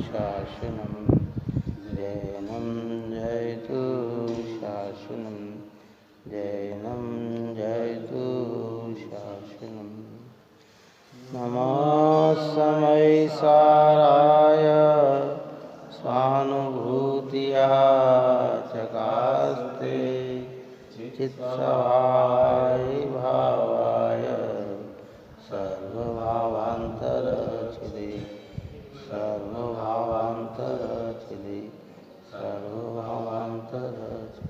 शासनं जैनं जयतु शासनं जैनं जयतु शासनं। नमः समयसाराय स्वानुभूतिया चकास्ते चित्सहाय भावाय सर्वभावान्तरचिदे सर्वभावान्तरचिदे सर्वभावान्तरचिदे।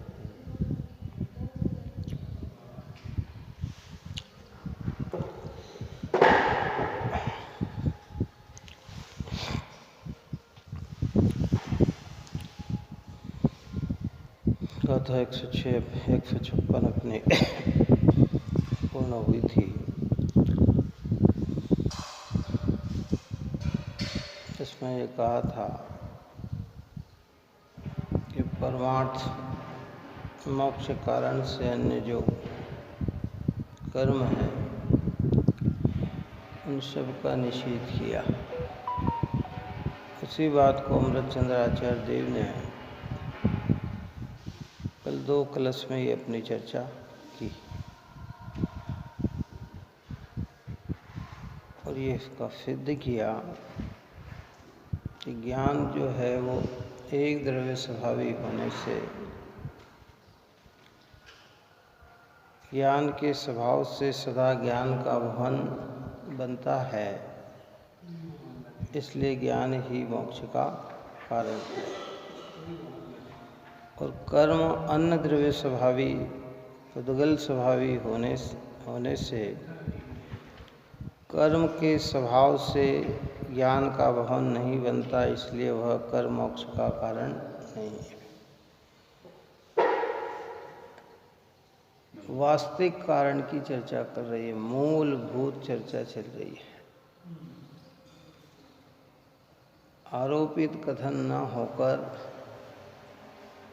गाथा 156 अपनी पूर्ण हुई थी। इसमें ये कहा था कि परमार्थ मोक्ष कारण से अन्य जो कर्म है उन सब का निषेध किया। उसी बात को अमृतचंद्र आचार्य देव ने कल 2 कलश में ही अपनी चर्चा की और ये इसका सिद्ध किया कि ज्ञान जो है वो एक द्रव्य स्वभावी होने से ज्ञान के स्वभाव से सदा ज्ञान का वहन बनता है, इसलिए ज्ञान ही मोक्ष का कारण है। और कर्म अन्न द्रव्य स्वभावी उद्गल स्वभावी होने से कर्म के स्वभाव से ज्ञान का वहन नहीं बनता, इसलिए वह कर्म मोक्ष का कारण नहीं है। वास्तविक कारण की चर्चा कर रही है, मूलभूत चर्चा चल रही है। आरोपित कथन न होकर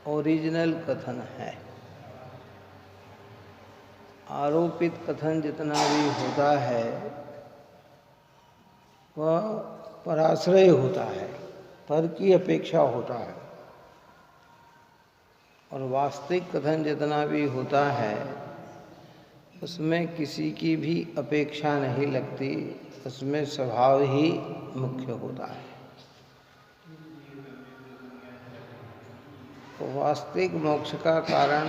ओरिजिनल कथन है। आरोपित कथन जितना भी होता है वह पराश्रय होता है, पर की अपेक्षा होता है, और वास्तविक कथन जितना भी होता है उसमें किसी की भी अपेक्षा नहीं लगती, उसमें स्वभाव ही मुख्य होता है। तो वास्तविक मोक्ष का कारण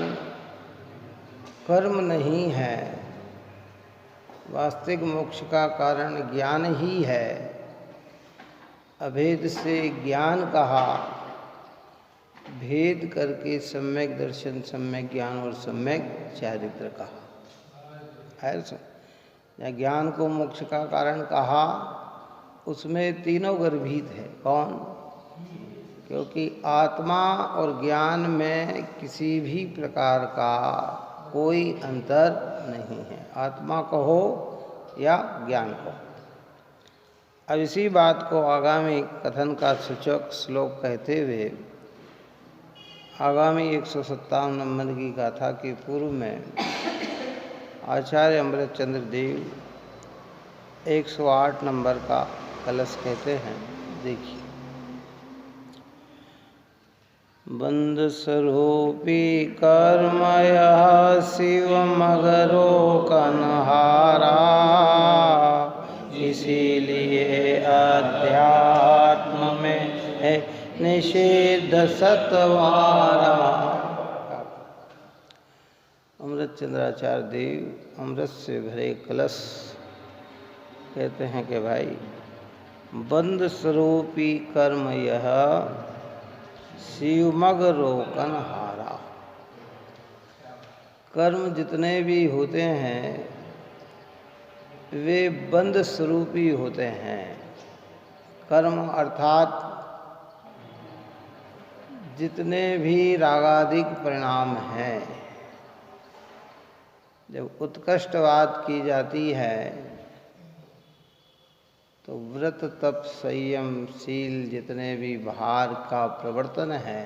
कर्म नहीं है, वास्तविक मोक्ष का कारण ज्ञान ही है। अभेद से ज्ञान कहा, भेद करके सम्यक दर्शन, सम्यक ज्ञान और सम्यक चारित्र कहा है। या ज्ञान को मोक्ष का कारण कहा, उसमें तीनों गर्भित है। कौन? क्योंकि आत्मा और ज्ञान में किसी भी प्रकार का कोई अंतर नहीं है, आत्मा कहो या ज्ञान कहो। अब इसी बात को आगामी कथन का सूचक श्लोक कहते हुए आगामी 157 नंबर की गाथा के पूर्व में आचार्य अमृतचंद्र देव 108 नंबर का कलश कहते हैं। देखिए, बंध स्वरूपी कर्मय शिव मगरो कन्हारा, इसीलिए अध्यात्म में है निषेध सतवारा। अमृतचंद्राचार्य देव अमृत से भरे कलश कहते हैं कि भाई, बंध स्वरूपी कर्म यह शिवमग रोकन हारा। कर्म जितने भी होते हैं वे बंध स्वरूपी होते हैं। कर्म अर्थात जितने भी रागादिक परिणाम हैं, जब उत्कृष्टवाद की जाती है तो व्रत तप संयम शील जितने भी भार का प्रवर्तन है,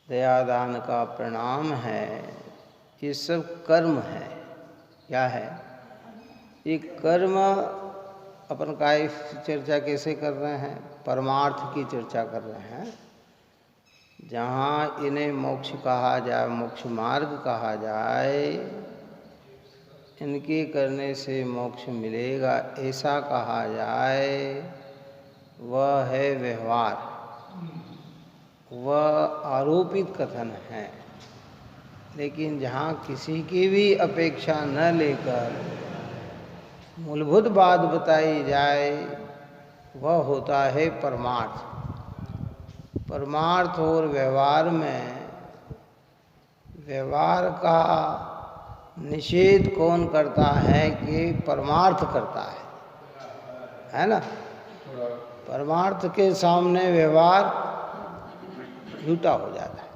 दयादान का प्रणाम है, ये सब कर्म है। क्या है? ये कर्म अपन का इस चर्चा कैसे कर रहे हैं? परमार्थ की चर्चा कर रहे हैं। जहाँ इन्हें मोक्ष कहा जाए, मोक्ष मार्ग कहा जाए, इनके करने से मोक्ष मिलेगा ऐसा कहा जाए, वह है व्यवहार, वह आरोपित कथन है। लेकिन जहाँ किसी की भी अपेक्षा न लेकर मूलभूत बात बताई जाए, वह होता है परमार्थ। परमार्थ और व्यवहार में व्यवहार का निषेध कौन करता है? कि परमार्थ करता है ना? परमार्थ के सामने व्यवहार झूठा हो जाता है,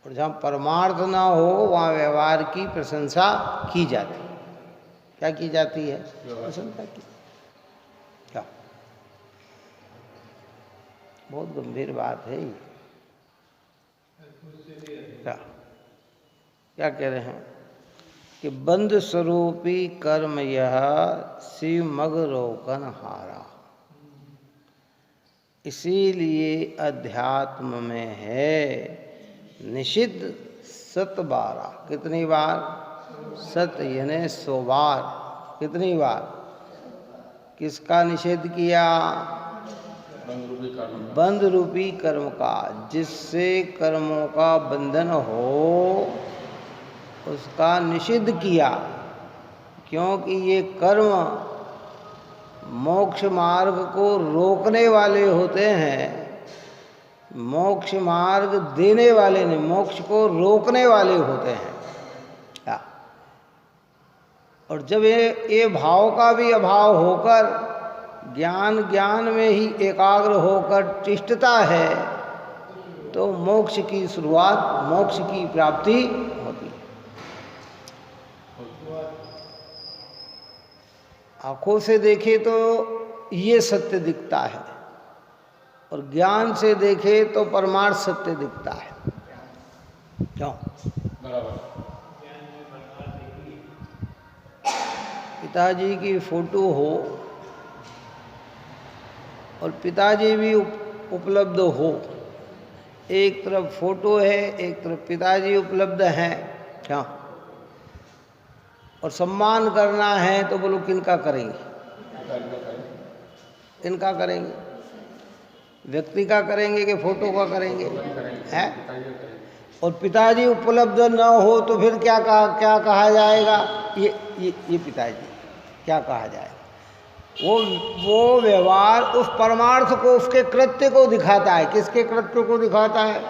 और जहाँ परमार्थ ना हो वहाँ व्यवहार की प्रशंसा की जाती है। क्या की जाती है? प्रशंसा की। क्या बहुत गंभीर बात है ये। क्या कह रहे हैं कि बंध स्वरूपी कर्म यह शिव मग रोकन हारा। इसीलिए अध्यात्म में है निषिद्ध 7 बार। कितनी बार? 7 यानी 100 बार। कितनी बार? किसका निषेध किया? बंध रूपी कर्म का। जिससे कर्मों का बंधन हो उसका निषिद्ध किया, क्योंकि ये कर्म मोक्ष मार्ग को रोकने वाले होते हैं, मोक्ष मार्ग देने वाले नहीं, मोक्ष को रोकने वाले होते हैं। क्या? और जब ये भाव का भी अभाव होकर ज्ञान में ही एकाग्र होकर तिष्ठता है, तो मोक्ष की शुरुआत, मोक्ष की प्राप्ति होती है। आंखों से देखे तो ये सत्य दिखता है, और ज्ञान से देखे तो परमार्थ सत्य दिखता है। क्यों? पिताजी की फोटो हो और पिताजी भी उपलब्ध हो, एक तरफ फोटो है, एक तरफ पिताजी उपलब्ध हैं, क्या? और सम्मान करना है तो बोलो किनका करेंगे? किनका करेंगे? व्यक्ति का करेंगे कि फोटो का करेंगे? है? और पिताजी उपलब्ध न हो तो फिर क्या कहा जाएगा? ये पिताजी क्या कहा जाएगा? वो व्यवहार उस परमार्थ को, उसके कृत्य को दिखाता है। किसके कृत्य को दिखाता है?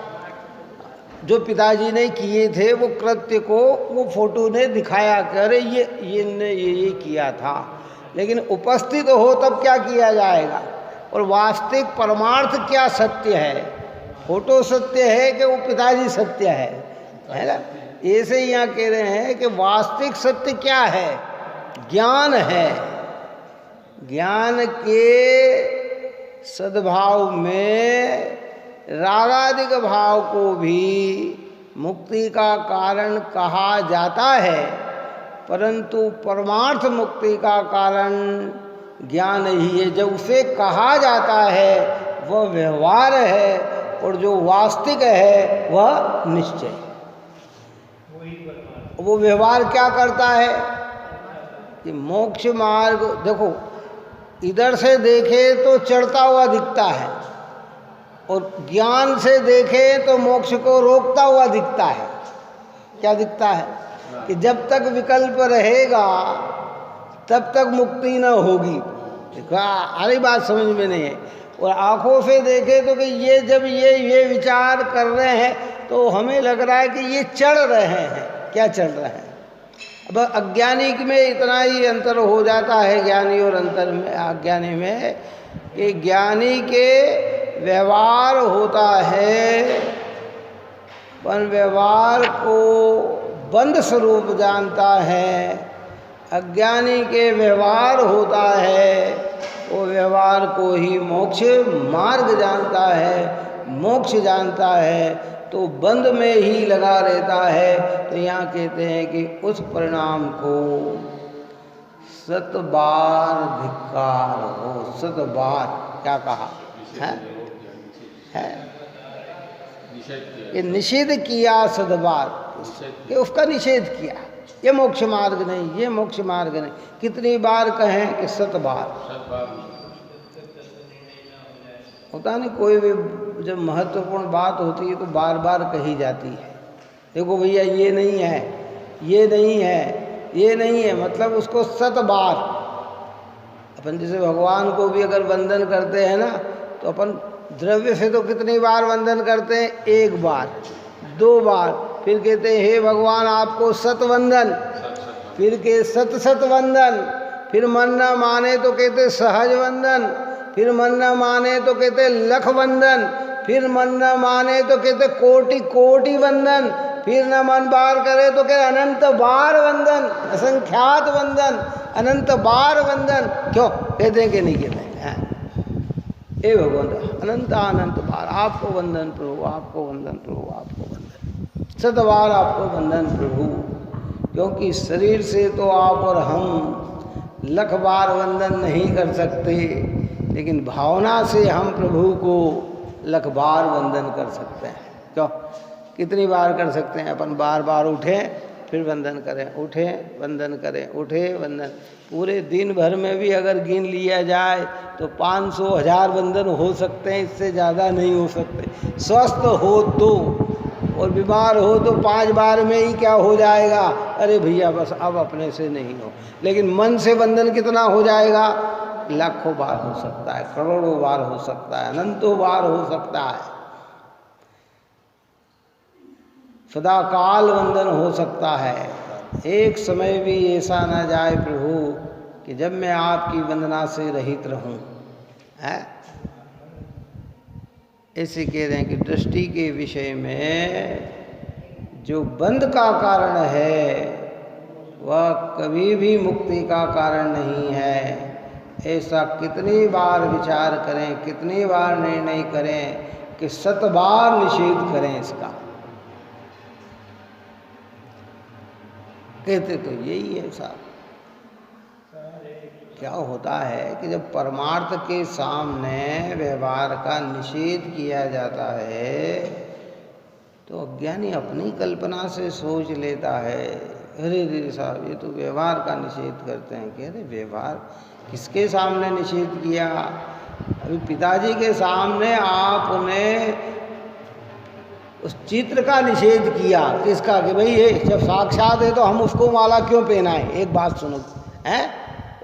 जो पिताजी ने किए थे वो कृत्य को वो फोटो ने दिखाया कि अरे ये किया था। लेकिन उपस्थित हो तब क्या किया जाएगा? और वास्तविक परमार्थ क्या सत्य है? फोटो सत्य है कि वो पिताजी सत्य है ना? ऐसे ही यहाँ कह रहे हैं कि वास्तविक सत्य क्या है? ज्ञान है। ज्ञान के सद्भाव में रागादिक भाव को भी मुक्ति का कारण कहा जाता है, परंतु परमार्थ मुक्ति का कारण ज्ञान ही है। जब उसे कहा जाता है वह व्यवहार है, और जो वास्तविक है वह निश्चय। वो व्यवहार क्या करता है कि मोक्ष मार्ग, देखो इधर से देखे तो चढ़ता हुआ दिखता है, और ज्ञान से देखे तो मोक्ष को रोकता हुआ दिखता है। क्या दिखता है? कि जब तक विकल्प रहेगा तब तक मुक्ति न होगी। अरे बात समझ में नहीं है। और आंखों से देखे तो कि ये जब ये विचार कर रहे हैं तो हमें लग रहा है कि ये चढ़ रहे हैं। क्या चढ़ रहे हैं? अब अज्ञानी में इतना ही अंतर हो जाता है, ज्ञानी और अंतर में अज्ञानी में, कि ज्ञानी के व्यवहार होता है, पर व्यवहार को बंध स्वरूप जानता है। अज्ञानी के व्यवहार होता है, वो व्यवहार को ही मोक्ष मार्ग जानता है, मोक्ष जानता है, तो बंध में ही लगा रहता है। तो यहाँ कहते हैं कि उस परिणाम को सत बार धिक्कार हो। सत बार क्या कहा है? ये निषेध किया सदबार, ये उसका निषेध किया। ये मोक्ष मार्ग नहीं, ये मोक्ष मार्ग नहीं। कितनी बार कहें कि 7 बार। होता नहीं, कोई भी जब महत्वपूर्ण बात होती है तो बार बार कही जाती है। देखो भैया ये नहीं है, ये नहीं है, ये नहीं है, मतलब उसको 7 बार। अपन जैसे भगवान को भी अगर वंदन करते हैं ना, तो अपन द्रव्य से तो कितनी बार वंदन करते हैं? 1 बार, 2 बार, फिर कहते हैं हे भगवान आपको 7 वंदन, फिर के 7 वंदन, फिर मन न माने तो कहते सहज वंदन, फिर मन न माने तो कहते लख वंदन, फिर मन न माने तो कहते कोटि कोटि वंदन, फिर न मन बार करे तो कहते अनंत बार वंदन, असंख्यात वंदन, अनंत बार वंदन। क्यों कहते हैं कि नहीं कहते हैं? हे भगवान अनंत अनंत बार आपको वंदन प्रभु, आपको वंदन प्रभु, आपको वंदन, 7 बार आपको वंदन प्रभु। क्योंकि शरीर से तो आप और हम लख बार वंदन नहीं कर सकते, लेकिन भावना से हम प्रभु को लख बार वंदन कर सकते हैं। क्यों? कितनी बार कर सकते हैं? अपन बार बार उठें फिर वंदन करें, उठें वंदन करें, उठें वंदन। पूरे दिन भर में भी अगर गिन लिया जाए तो 500,000 वंदन हो सकते हैं, इससे ज़्यादा नहीं हो सकते। स्वस्थ हो तो, और बीमार हो तो 5 बार में ही क्या हो जाएगा? अरे भैया बस अब अपने से नहीं हो। लेकिन मन से वंदन कितना हो जाएगा? लाखों बार हो सकता है, करोड़ों बार हो सकता है, अनंतों बार हो सकता है, सदा काल वंदन हो सकता है। एक समय भी ऐसा ना जाए प्रभु कि जब मैं आपकी वंदना से रहित रहूं। है ऐसे कह रहे हैं कि दृष्टि के विषय में जो बंध का कारण है वह कभी भी मुक्ति का कारण नहीं है। ऐसा कितनी बार विचार करें, कितनी बार निर्णय करें कि 7 बार निषेध करें इसका। कहते तो यही है साहब। क्या होता है कि जब परमार्थ के सामने व्यवहार का निषेध किया जाता है तो अज्ञानी अपनी कल्पना से सोच लेता है, अरे रे साहब ये तो व्यवहार का निषेध करते हैं। कह रहे व्यवहार किसके सामने निषेध किया? अभी पिताजी के सामने आपने उस चित्र का निषेध किया। किसका? कि भाई ये जब साक्षात है तो हम उसको माला क्यों पहनाएं? एक बात सुनो, हैं?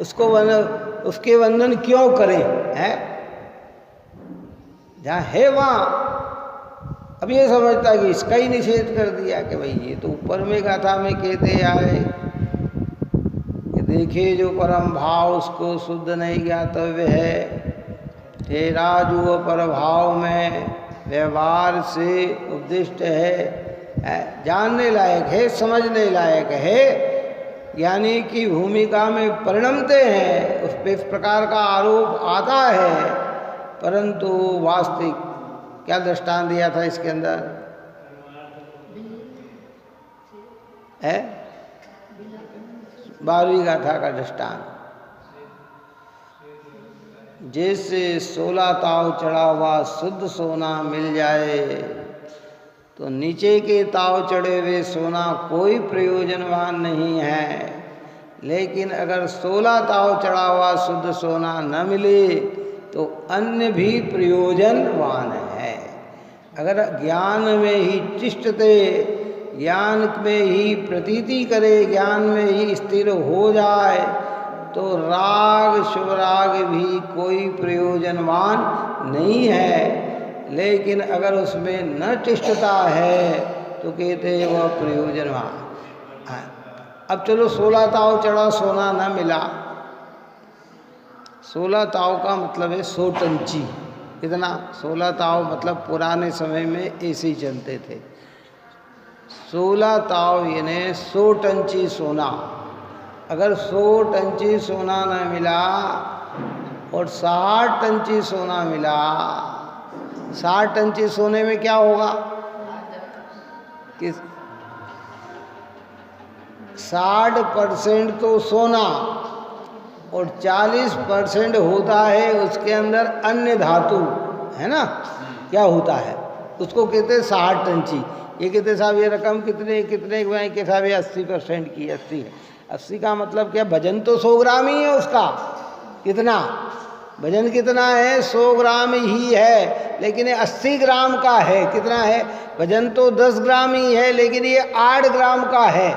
उसको उसके वंदन क्यों करें? हैं? जहाँ है वहाँ अब ये समझता है कि इसका ही निषेध कर दिया कि भाई ये तो ऊपर में गाथा में कहते आए कि देखे जो परम भाव उसको शुद्ध नहीं ज्ञातव्य है। हे राजू पर भाव में व्यवहार से उद्दिष्ट है, जानने लायक है, समझने लायक है, यानी कि भूमिका में परिणमते हैं। उस पर इस प्रकार का आरोप आता है, परंतु वास्तविक क्या दृष्टांत दिया था इसके अंदर है? 12वीं गाथा का दृष्टांत। जैसे 16 ताव चढ़ा हुआ शुद्ध सोना मिल जाए तो नीचे के ताव चढ़े हुए सोना कोई प्रयोजनवान नहीं है। लेकिन अगर 16 ताव चढ़ा हुआ शुद्ध सोना न मिले तो अन्य भी प्रयोजनवान है। अगर ज्ञान में ही तिष्ठते, ज्ञान में ही प्रतीति करे, ज्ञान में ही स्थिर हो जाए तो राग शुभ राग भी कोई प्रयोजनवान नहीं है। लेकिन अगर उसमें न तिष्ठता है तो कहते हैं वह प्रयोजनवान। अब चलो 16 ताव चढ़ा सोना न मिला। 16 ताव का मतलब है 100 टंची। कितना? 16 ताव मतलब पुराने समय में ऐसे ही चलते थे। 16 ताव यानी 100 टंची सोना। अगर 100 टंची सोना न मिला और 60 टंची सोना मिला, 60 टंची सोने में क्या होगा कि 60% तो सोना और 40% होता है उसके अंदर अन्य धातु, है ना? क्या होता है उसको कहते हैं 60 ये कहते साहब ये रकम कितने कितने के साहब ये 80% की 80 का मतलब क्या? वजन तो 100 ग्राम ही है उसका। कितना वजन कितना है? 100 ग्राम ही है, लेकिन ये 80 ग्राम का है। कितना है? वजन तो 10 ग्राम ही है, लेकिन ये 8 ग्राम का है।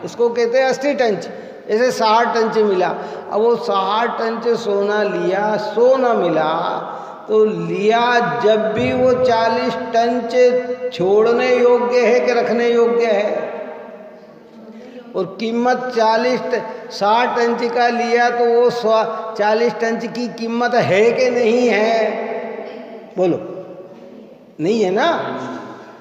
इसको कहते हैं 80 टन। ऐसे 60 टन मिला। अब वो 60 टन सोना लिया, सोना मिला तो लिया जब भी वो 40 टन छोड़ने योग्य है कि रखने योग्य है? और कीमत 60 टन का लिया तो वो 40 टन की कीमत है कि नहीं है? बोलो, नहीं है ना?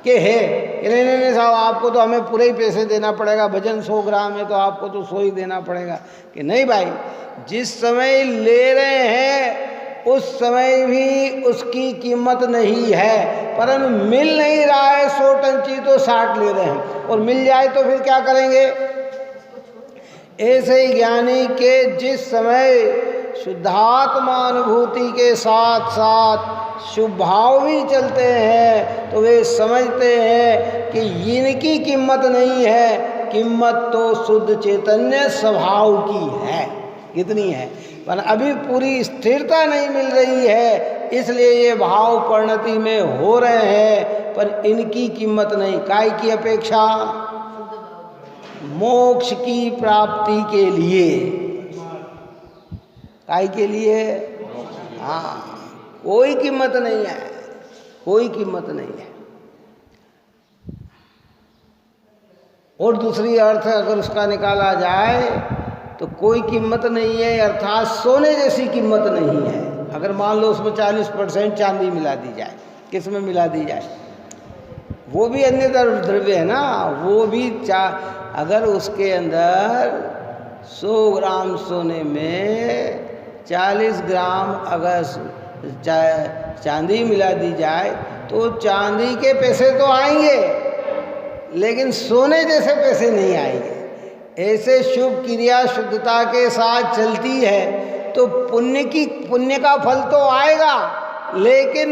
कि है? नहीं नहीं नहीं साहब आपको तो हमें पूरे ही पैसे देना पड़ेगा, वजन 100 ग्राम है तो आपको तो 100 ही देना पड़ेगा। कि नहीं भाई, जिस समय ले रहे हैं उस समय भी उसकी कीमत नहीं है, परंतु मिल नहीं रहा है 100 टन की तो 60 ले रहे हैं, और मिल जाए तो फिर क्या करेंगे? ऐसे ही ज्ञानी के जिस समय शुद्धात्मा अनुभूति के साथ साथ शुभ भाव भी चलते हैं तो वे समझते हैं कि इनकी कीमत नहीं है, कीमत तो शुद्ध चैतन्य स्वभाव की है। कितनी है? पर अभी पूरी स्थिरता नहीं मिल रही है, इसलिए ये भाव परिणति में हो रहे हैं, पर इनकी कीमत नहीं। काय की अपेक्षा? मोक्ष की प्राप्ति के लिए। काय के लिए? हाँ, कोई कीमत नहीं है, कोई कीमत नहीं है। और दूसरी अर्थ अगर उसका निकाला जाए तो कोई कीमत नहीं है, अर्थात सोने जैसी कीमत नहीं है। अगर मान लो उसमें 40% चांदी मिला दी जाए, किस में मिला दी जाए? वो भी अन्य द्रव्य है ना, वो भी अगर उसके अंदर 100 ग्राम सोने में 40 ग्राम अगर चांदी मिला दी जाए तो चांदी के पैसे तो आएंगे, लेकिन सोने जैसे पैसे नहीं आएंगे। ऐसे शुभ क्रिया शुद्धता के साथ चलती है तो पुण्य का फल तो आएगा, लेकिन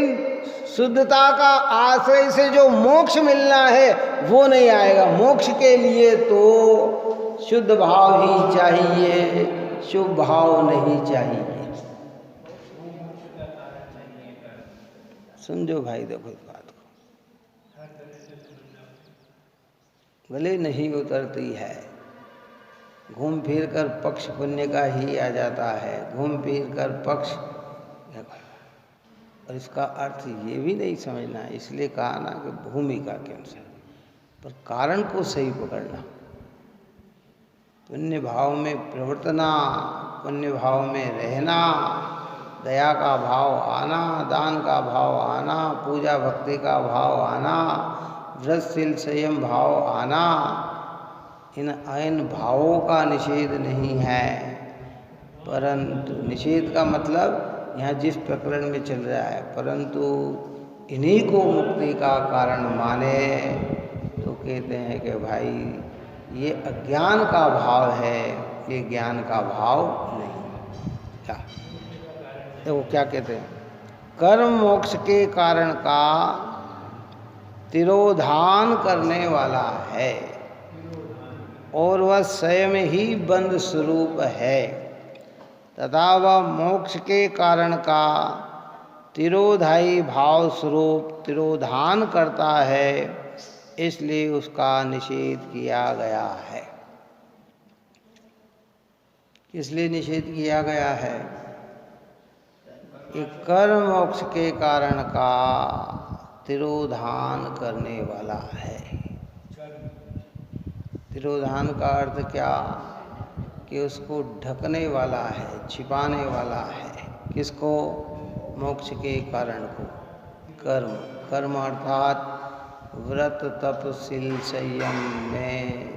शुद्धता का आश्रय से जो मोक्ष मिलना है वो नहीं आएगा। मोक्ष के लिए तो शुद्ध भाव ही चाहिए, शुभ भाव नहीं चाहिए। समझो भाई, देखो इस बात को, गले नहीं उतरती है। घूम फिर कर पक्ष पुण्य का ही आ जाता है, घूम फिर कर पक्ष। और इसका अर्थ ये भी नहीं समझना, इसलिए कहा ना कि भूमिका के अनुसार, पर कारण को सही पकड़ना। पुण्य भाव में प्रवर्तना, पुण्य भाव में रहना, दया का भाव आना, दान का भाव आना, पूजा भक्ति का भाव आना, व्रतशील संयम भाव आना, इन भावों का निषेध नहीं है। परंतु निषेध का मतलब यहाँ जिस प्रकरण में चल रहा है, परंतु इन्हीं को मुक्ति का कारण माने तो कहते हैं कि भाई ये अज्ञान का भाव है, ये ज्ञान का भाव नहीं। क्या देखो क्या कहते हैं? कर्म मोक्ष के कारण का तिरोधान करने वाला है और वह स्वयं ही बंध स्वरूप है, तथा वह मोक्ष के कारण का तिरोधायी भाव स्वरूप तिरोधान करता है, इसलिए उसका निषेध किया गया है। इसलिए निषेध किया गया है कि कर्म मोक्ष के कारण का तिरोधान करने वाला है। तिरोधान का अर्थ क्या? कि उसको ढकने वाला है, छिपाने वाला है। किसको? मोक्ष के कारण को। कर्म, कर्म अर्थात व्रत तप शील संयम में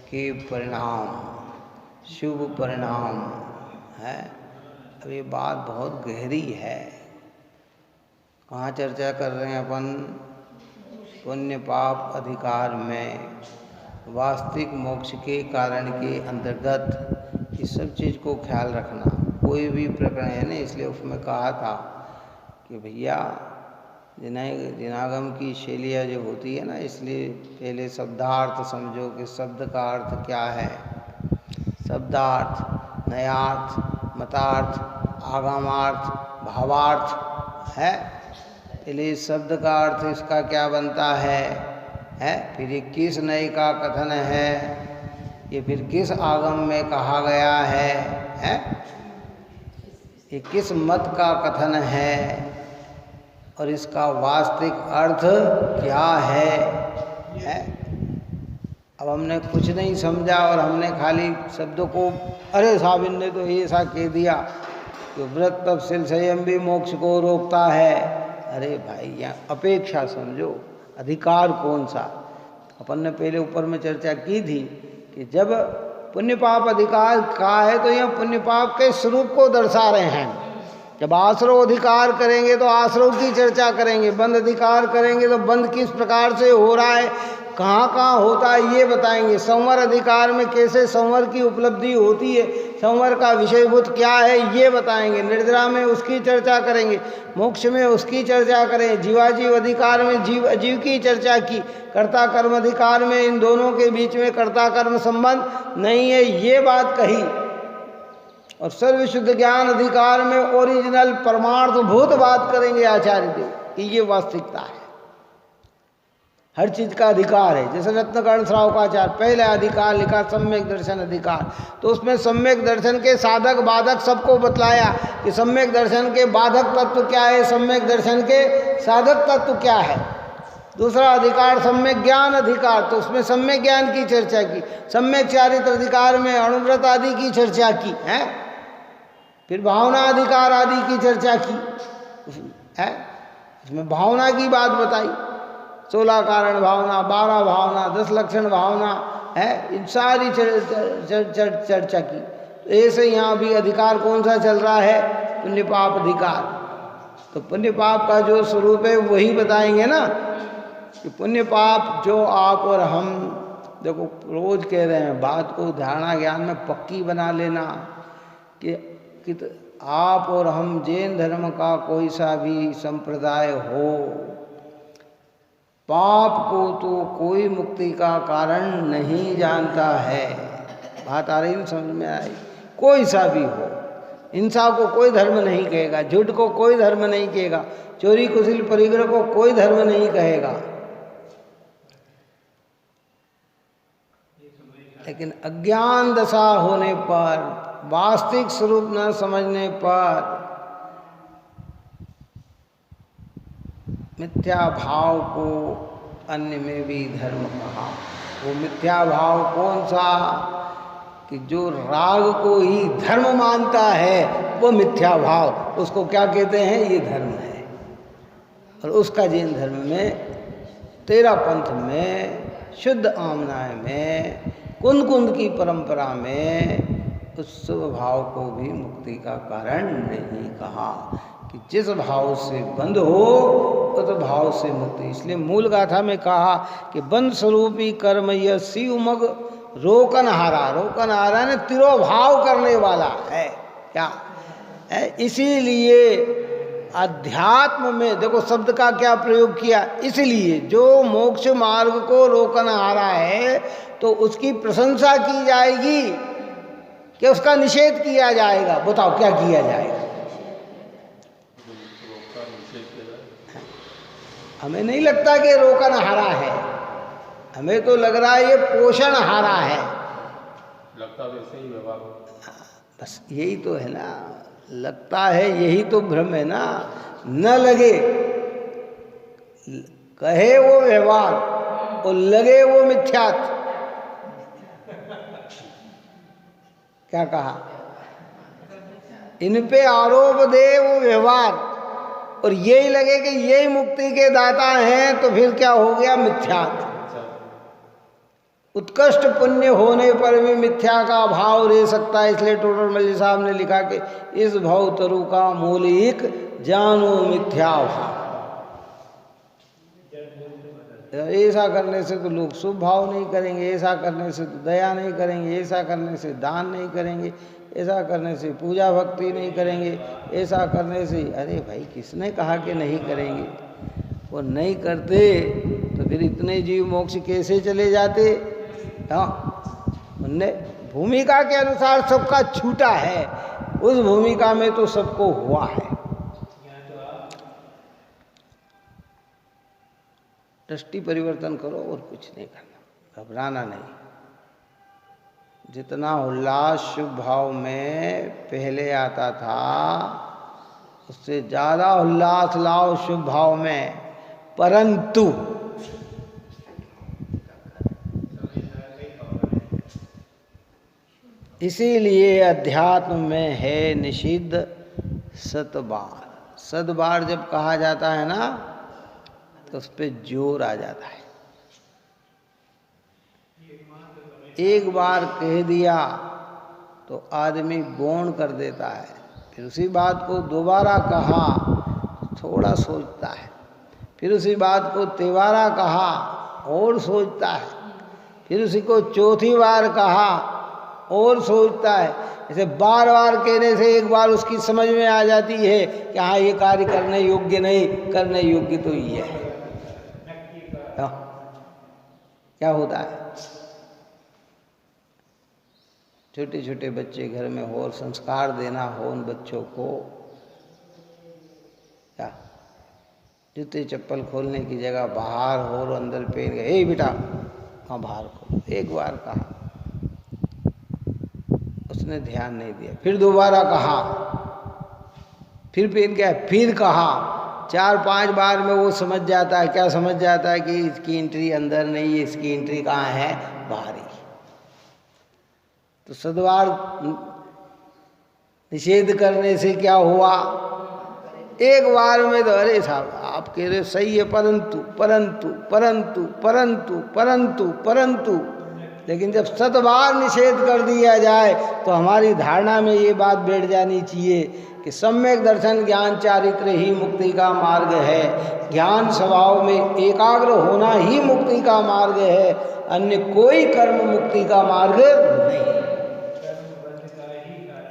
के परिणाम, शुभ परिणाम है। अब ये बात बहुत गहरी है। कहाँ चर्चा कर रहे हैं अपन? पुण्य पाप अधिकार में वास्तविक मोक्ष के कारण के अंतर्गत इस सब चीज़ को ख्याल रखना। कोई भी प्रकरण है ना, इसलिए उसमें कहा था कि भैया जिनागम की शैलियाँ जो होती है ना, इसलिए पहले शब्दार्थ समझो कि शब्द का अर्थ क्या है। शब्दार्थ, नयार्थ, मतार्थ, आगमार्थ, भावार्थ है। पहले इस शब्द का अर्थ इसका क्या बनता है, फिर ये किस नए का कथन है, ये फिर किस आगम में कहा गया है, ये किस मत का कथन है और इसका वास्तविक अर्थ क्या है। अब हमने कुछ नहीं समझा और हमने खाली शब्दों को, अरे साहब इनने तो ऐसा कह दिया कि व्रत तपशील संयम भी मोक्ष को रोकता है। अरे भाई यहाँ अपेक्षा समझो, अधिकार कौन सा। अपन ने पहले ऊपर में चर्चा की थी कि जब पुण्य पाप अधिकार का है तो यहाँ पुण्य पाप के स्वरूप को दर्शा रहे हैं। जब आश्रव अधिकार करेंगे तो आश्रव की चर्चा करेंगे, बंध अधिकार करेंगे तो बंध किस प्रकार से हो रहा है, कहाँ कहाँ होता है ये बताएंगे। संवर अधिकार में कैसे संवर की उपलब्धि होती है, संवर का विषयभूत क्या है ये बताएंगे। निर्जरा में उसकी चर्चा करेंगे, मोक्ष में उसकी चर्चा करें। जीवाजीव अधिकार में जीव अजीव की चर्चा की, कर्ता कर्म अधिकार में इन दोनों के बीच में कर्ता कर्म संबंध नहीं है ये बात कही। और सर्वशुद्ध ज्ञान अधिकार में ओरिजिनल परमार्थ भूत बात करेंगे आचार्य देव कि ये वास्तविकता है, हर चीज का अधिकार है। जैसे रत्नकर्ण श्रावकाचार्य पहले अधिकार लिखा सम्यक दर्शन अधिकार, तो उसमें सम्यक दर्शन के साधक बाधक सबको बतलाया कि सम्यक दर्शन के बाधक तत्व क्या है, सम्यक दर्शन के साधक तत्व क्या है। दूसरा अधिकार सम्यक ज्ञान अधिकार, तो उसमें सम्यक ज्ञान की चर्चा की। सम्यक चारित्र अधिकार में अणुव्रत आदि की चर्चा की है। फिर भावना अधिकार आदि की चर्चा की है, इसमें भावना की बात बताई। 16 कारण भावना, 12 भावना, 10 लक्षण भावना है, इन सारी चर्चा की। तो ऐसे यहाँ भी अधिकार कौन सा चल रहा है, पुण्य पाप अधिकार। तो पुण्य पाप का जो स्वरूप है वही बताएंगे ना कि पुण्य पाप जो आप और हम देखो रोज कह रहे हैं, बात को धारणा ज्ञान में पक्की बना लेना कि आप और हम जैन धर्म का कोई सा भी संप्रदाय हो, पाप को तो कोई मुक्ति का कारण नहीं जानता है। बात आ रही समझ में आई। कोई सा भी हो, हिंसा को कोई धर्म नहीं कहेगा, झूठ को कोई धर्म नहीं कहेगा, चोरी कुशिल परिग्रह को कोई धर्म नहीं कहेगा। लेकिन अज्ञान दशा होने पर, वास्तविक स्वरूप न समझने पर मिथ्या भाव को अन्य में भी धर्म कहा। वो मिथ्या भाव कौन सा कि जो राग को ही धर्म मानता है वो मिथ्या भाव, उसको क्या कहते हैं, ये धर्म है। और उसका जैन धर्म में, तेरा पंथ में, शुद्ध आमनाय में, कुंद कुंद की परंपरा में उस भाव को भी मुक्ति का कारण नहीं कहा कि जिस भाव से बंध हो उस भाव से मुक्ति। इसलिए मूल गाथा में कहा कि बंध स्वरूपी कर्म यह सी उमग रोकनहारा, रोकनहारा ने तिरोभाव करने वाला है क्या है। इसीलिए अध्यात्म में देखो शब्द का क्या प्रयोग किया, इसलिए जो मोक्ष मार्ग को रोकनहारा है तो उसकी प्रशंसा की जाएगी कि उसका निषेध किया जाएगा। बताओ क्या किया जाएगा। हमें नहीं लगता कि रोकन हारा है, हमें तो लग रहा है ये पोषण हारा है। लगता वैसे ही व्यवहार, बस यही तो है ना, लगता है यही तो भ्रम है ना। न लगे, कहे वो व्यवहार और लगे वो मिथ्यात्व। क्या कहा, इन पे आरोप दे वो व्यवहार और यही लगे कि यही मुक्ति के दाता हैं, तो फिर क्या हो गया, मिथ्यात्व। उत्कृष्ट पुण्य होने पर भी मिथ्या का भाव रह सकता है। इसलिए टोडर मल्ली साहब ने लिखा कि इस भव तरु का मूल एक जानो मिथ्या भाव। ऐसा करने से तो लोग शुभ भाव नहीं करेंगे, ऐसा करने से तो दया नहीं करेंगे, ऐसा करने से दान नहीं करेंगे, ऐसा करने से पूजा भक्ति नहीं करेंगे, ऐसा करने से। अरे भाई, किसने कहा कि नहीं करेंगे? वो नहीं करते तो फिर इतने जीव मोक्ष कैसे चले जाते? हाँ, उनने भूमिका के अनुसार सबका छूटा है, उस भूमिका में तो सबको हुआ है। दृष्टि परिवर्तन करो और कुछ नहीं करना, घबराना नहीं। जितना उल्लास शुभ भाव में पहले आता था, उससे ज़्यादा उल्लास लाओ शुभ भाव में। परंतु इसीलिए अध्यात्म में है निषिद्ध सतबार। सतबार जब कहा जाता है ना, तो उस पर जोर आ जाता है। एक बार कह दिया तो आदमी गौण कर देता है, फिर उसी बात को दोबारा कहा थोड़ा सोचता है, फिर उसी बात को तिबारा कहा और सोचता है, फिर उसी को चौथी बार कहा और सोचता है। इसे बार बार कहने से एक बार उसकी समझ में आ जाती है कि हाँ, ये कार्य करने योग्य नहीं, करने योग्य तो ये है। क्या होता है? छोटे छोटे बच्चे घर में हो और संस्कार देना हो उन बच्चों को, क्या जूते चप्पल खोलने की जगह बाहर हो और अंदर पहन गए, हे बेटा हाँ बाहर खोलो। एक बार कहा, उसने ध्यान नहीं दिया, फिर दोबारा कहा, फिर पहन गया, फिर कहा। 4-5 बार में वो समझ जाता है। क्या समझ जाता है? कि इसकी एंट्री अंदर नहीं है, इसकी एंट्री कहाँ है? बाहर ही। तो सद्वार निषेध करने से क्या हुआ? एक बार में तो अरे साहब आप कह रहे सही है, परंतु परंतु परंतु परंतु परंतु परंतु, लेकिन जब सतबार निषेध कर दिया जाए तो हमारी धारणा में ये बात बैठ जानी चाहिए कि सम्यक दर्शन ज्ञान चारित्र ही मुक्ति का मार्ग है। ज्ञान स्वभाव में एकाग्र होना ही मुक्ति का मार्ग है, अन्य कोई कर्म मुक्ति का मार्ग नहीं।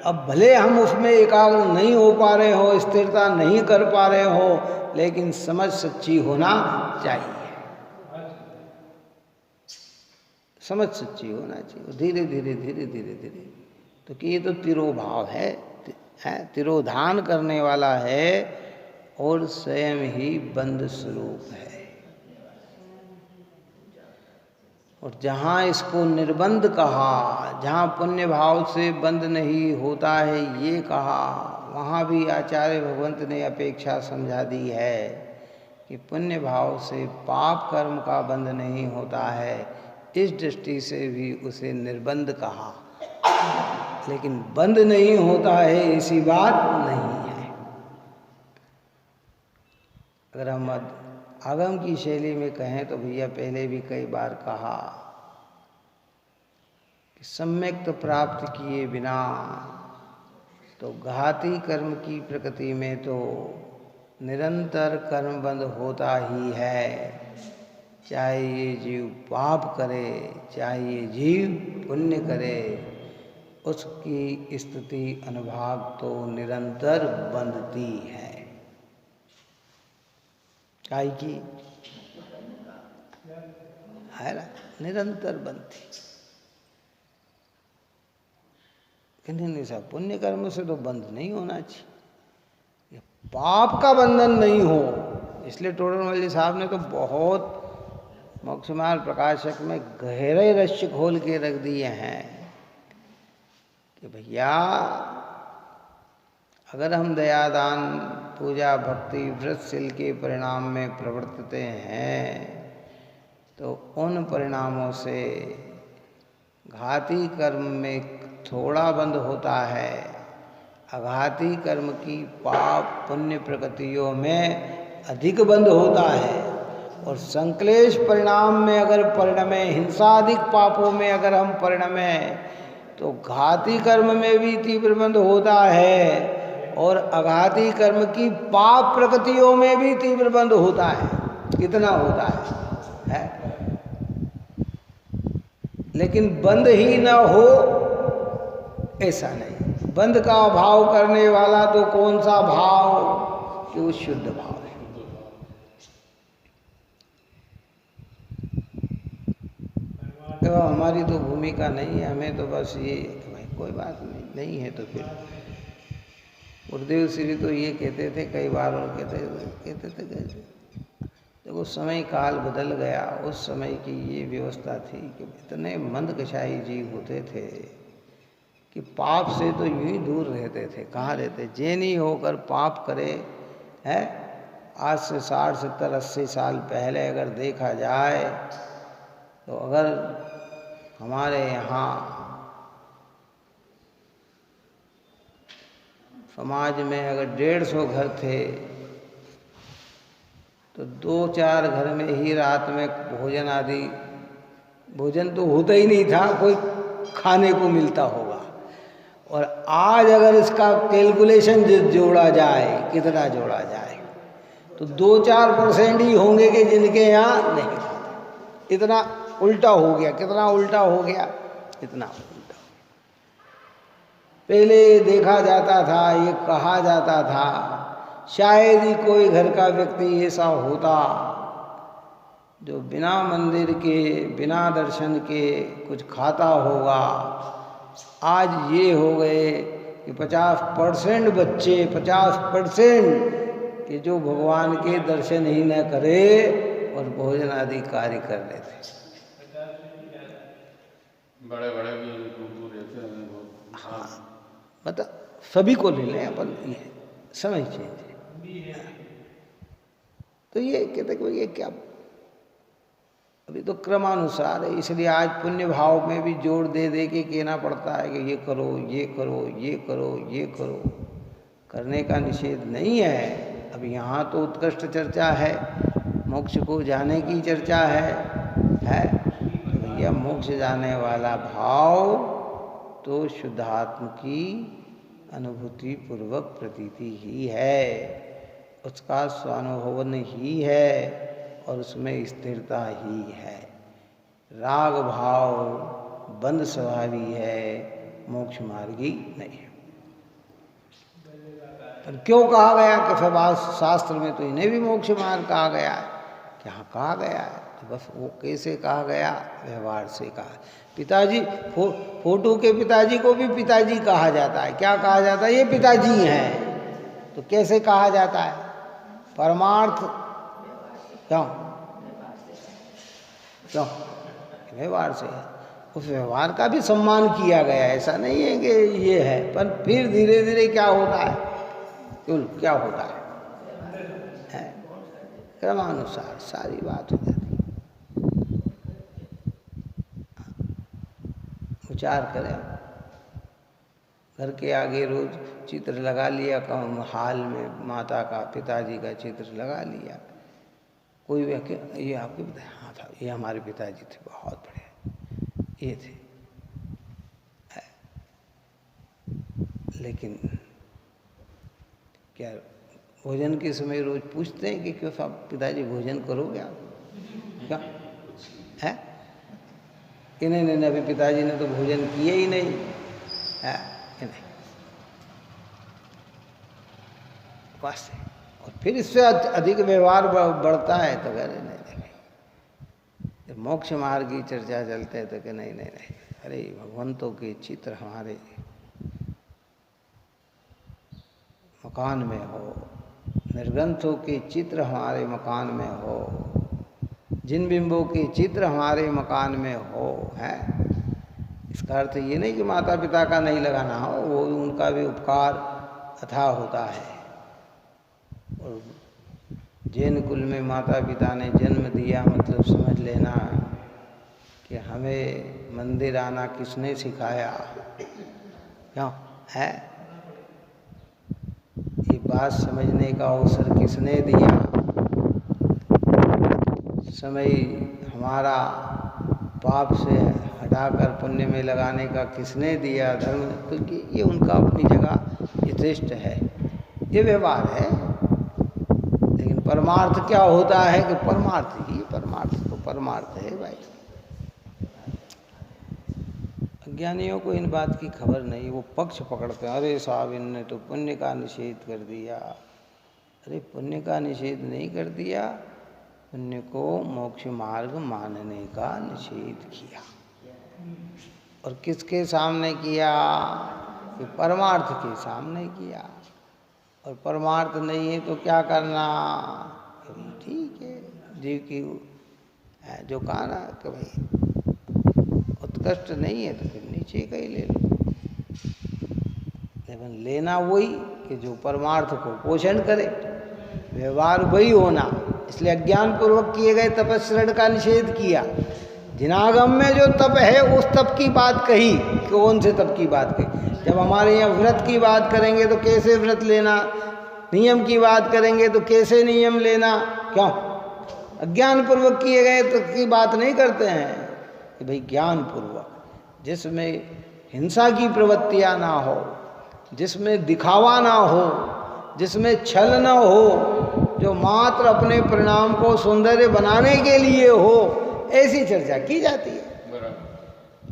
अब भले हम उसमें एकाग्र नहीं हो पा रहे हो, स्थिरता नहीं कर पा रहे हो, लेकिन समझ सच्ची होना चाहिए। समझ सच्ची होना चाहिए। धीरे धीरे धीरे धीरे धीरे, तो कि ये तो तिरोभाव है, तिरोधान करने वाला है और स्वयं ही बंद स्वरूप है। और जहाँ इसको निर्बंध कहा, जहाँ पुण्य भाव से बंद नहीं होता है ये कहा, वहाँ भी आचार्य भगवंत ने अपेक्षा समझा दी है कि पुण्य भाव से पाप कर्म का बंध नहीं होता है। इस दृष्टि से भी उसे निर्बंध कहा, लेकिन बंद नहीं होता है ऐसी बात नहीं है। अगर हम आगम की शैली में कहें तो भैया पहले भी कई बार कहा कि सम्यक्त प्राप्त किए बिना तो घाती कर्म की प्रकृति में तो निरंतर कर्म बंद होता ही है। चाहे ये जीव पाप करे, चाहे ये जीव पुण्य करे, उसकी स्थिति अनुभाग तो निरंतर बंधती है। काय की है ना, निरंतर बनती। नहीं साहब, पुण्य कर्म से तो बंद नहीं होना चाहिए, पाप का बंधन नहीं हो। इसलिए टोडरमल साहब ने तो बहुत मोक्षमार्ग प्रकाशक में गहरे रहस्य खोल के रख दिए हैं कि भैया अगर हम दयादान पूजा भक्ति व्रतशील के परिणाम में प्रवर्तते हैं तो उन परिणामों से घाती कर्म में थोड़ा बंद होता है, अघाती कर्म की पाप पुण्य प्रकृतियों में अधिक बंद होता है। और संक्लेश परिणाम में अगर परिणमे, हिंसाधिक पापों में अगर हम परिणमे तो घाती कर्म में भी तीव्र बंद होता है और अघाती कर्म की पाप प्रकृतियों में भी तीव्र बंद होता है। कितना होता है? लेकिन बंद ही न हो ऐसा नहीं। बंद का भाव करने वाला तो कौन सा भाव, कि वो शुद्ध भाव है। तो हमारी तो भूमिका नहीं है, हमें तो बस ये भाई कोई बात नहीं है। तो फिर गुरुदेव श्री तो ये कहते थे कई बार, और कहते थे देखो समय काल बदल गया, उस समय की ये व्यवस्था थी कि इतने मंदकशाही जीव होते थे कि पाप से तो यूं ही दूर रहते थे। कहाँ रहते, जैनी होकर पाप करे है। आज से 60, 70, 80 साल पहले अगर देखा जाए तो अगर हमारे यहाँ समाज में अगर 150 घर थे तो 2-4 घर में ही रात में भोजन आदि, भोजन तो होता ही नहीं था, कोई खाने को मिलता होगा। और आज अगर इसका कैलकुलेशन जोड़ा जाए, कितना जोड़ा जाए, तो 2-4% ही होंगे कि जिनके यहाँ नहीं खाते। इतना उल्टा हो गया। कितना उल्टा हो गया, इतना उल्टा। पहले देखा जाता था, ये कहा जाता था शायद ही कोई घर का व्यक्ति ऐसा होता जो बिना मंदिर के, बिना दर्शन के कुछ खाता होगा। आज ये हो गए कि 50% बच्चे, 50% कि जो भगवान के दर्शन ही न करे और भोजन आदि कार्य कर लेते। बड़े बड़े भी दूर रहते हैं। हाँ, मतलब सभी को ले लें अपन, ये समझ चाहिए। तो ये कहते कि ये क्या, अभी तो क्रमानुसार है, इसलिए आज पुण्य भाव में भी जोर दे दे के कहना पड़ता है कि ये करो, ये करो, ये करो, ये करो। करने का निषेध नहीं है। अब यहाँ तो उत्कृष्ट चर्चा है, मोक्ष को जाने की चर्चा है। भैया मोक्ष जाने वाला भाव तो शुद्धात्म की अनुभूति पूर्वक प्रतीति ही है, उसका स्वानुभवन ही है और उसमें स्थिरता ही है। राग भाव बंद स्वभावी है, मोक्ष मार्गी नहीं है। पर क्यों कहा गया कि फिर शास्त्र में तो इन्हें भी मोक्ष मार्ग कहा गया है? क्या कहा गया है? तो बस वो कैसे कहा गया, व्यवहार से कहा। पिताजी, फोटो के पिताजी को भी पिताजी कहा जाता है। क्या कहा जाता है? ये पिताजी हैं। तो कैसे कहा जाता है? परमार्थ क्यों क्यों व्यवहार से है। उस व्यवहार का भी सम्मान किया गया। ऐसा नहीं है कि ये है, पर फिर धीरे धीरे क्या होता है, क्या होता है, क्रमानुसार सारी बात हो जाती है। विचार करें, घर के आगे रोज चित्र लगा लिया, हाल में माता का, पिताजी का चित्र लगा लिया। कोई व्यक्ति ये आपके पिता, हाँ था, ये हमारे पिताजी थे, बहुत बड़े ये थे। लेकिन क्या भोजन के समय रोज पूछते हैं कि क्यों साहब पिताजी भोजन करोगे आप? क्या है कि नहीं, अभी पिताजी ने तो भोजन किए ही नहीं है कि नहीं। बस, और फिर इससे अधिक व्यवहार बढ़ता है तो कह रहे नहीं, जब मोक्ष मार्ग की चर्चा चलते हैं तो कि नहीं, अरे भगवंतों के चित्र हमारे मकान में हो, निर्ग्रंथों के चित्र हमारे मकान में हो, जिन बिंबों के चित्र हमारे मकान में हो, है। इसका अर्थ ये नहीं कि माता पिता का नहीं लगाना हो, वो उनका भी उपकार अथाह होता है। और जैन कुल में माता पिता ने जन्म दिया, मतलब समझ लेना कि हमें मंदिर आना किसने सिखाया, क्यों है, ये बात समझने का अवसर किसने दिया, समय हमारा पाप से हटाकर पुण्य में लगाने का किसने दिया, धर्म, क्योंकि ये उनका अपनी जगह यथेष्ट है, ये व्यवहार है। लेकिन परमार्थ क्या होता है कि परमार्थ ही, परमार्थ तो परमार्थ है भाई। अज्ञानियों को इन बात की खबर नहीं, वो पक्ष पकड़ते हैं, अरे साहब इनने तो पुण्य का निषेध कर दिया। अरे पुण्य का निषेध नहीं कर दिया, पुण्य को मोक्ष मार्ग मानने का निषेध किया। और किसके सामने किया? कि परमार्थ के सामने किया। और परमार्थ नहीं है तो क्या करना? ठीक है, जीव की जो कहा ना कि भाई उत्कृष्ट नहीं है तो फिर नीचे का ही ले लो, लेकिन लेना वही कि जो परमार्थ को पोषण करे, व्यवहार वही होना। इसलिए अज्ञान पूर्वक किए गए तपस्रण का निषेध किया। जिनागम में जो तप है उस तप की बात कही। कौन से तप की बात कही? जब हमारे यहाँ व्रत की बात करेंगे तो कैसे व्रत लेना, नियम की बात करेंगे तो कैसे नियम लेना, क्यों? अज्ञान पूर्वक किए गए तप की बात नहीं करते हैं कि भाई ज्ञान पूर्वक, जिसमें हिंसा की प्रवृत्तियाँ ना हो, जिसमें दिखावा ना हो, जिसमें छल ना हो, जो मात्र अपने परिणाम को सौंदर्य बनाने के लिए हो, ऐसी चर्चा की जाती है।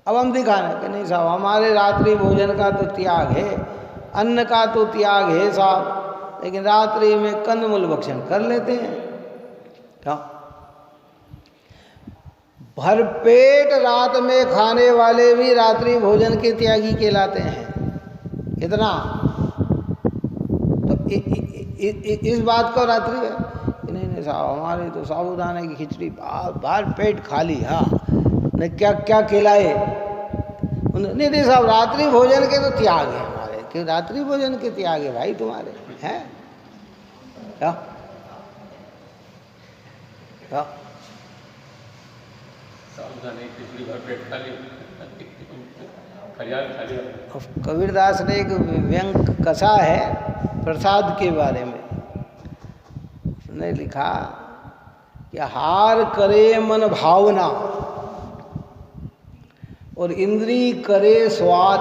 अब हम दिखाना कि नहीं साहब हमारे रात्रि भोजन का तो त्याग है, अन्न का तो त्याग है साहब, लेकिन रात्रि में कंदमूल भक्षण कर लेते हैं। क्या भरपेट रात में खाने वाले भी रात्रि भोजन के त्यागी कहलाते हैं। कितना? तो इस बात को रात्रि है कि नहीं साहब हमारे तो साबूदाने की खिचड़ी बार पेट खाली, हाँ नहीं क्या क्या खिलाए? नहीं साहब रात्रि भोजन के तो त्याग है हमारे, कि रात्रि भोजन के त्याग है भाई तुम्हारे हैं क्या? क्या कबीरदास ने एक व्यंग कसा है प्रसाद के बारे में। उसने लिखा कि हार करे मन भावना और इंद्री करे स्वाद।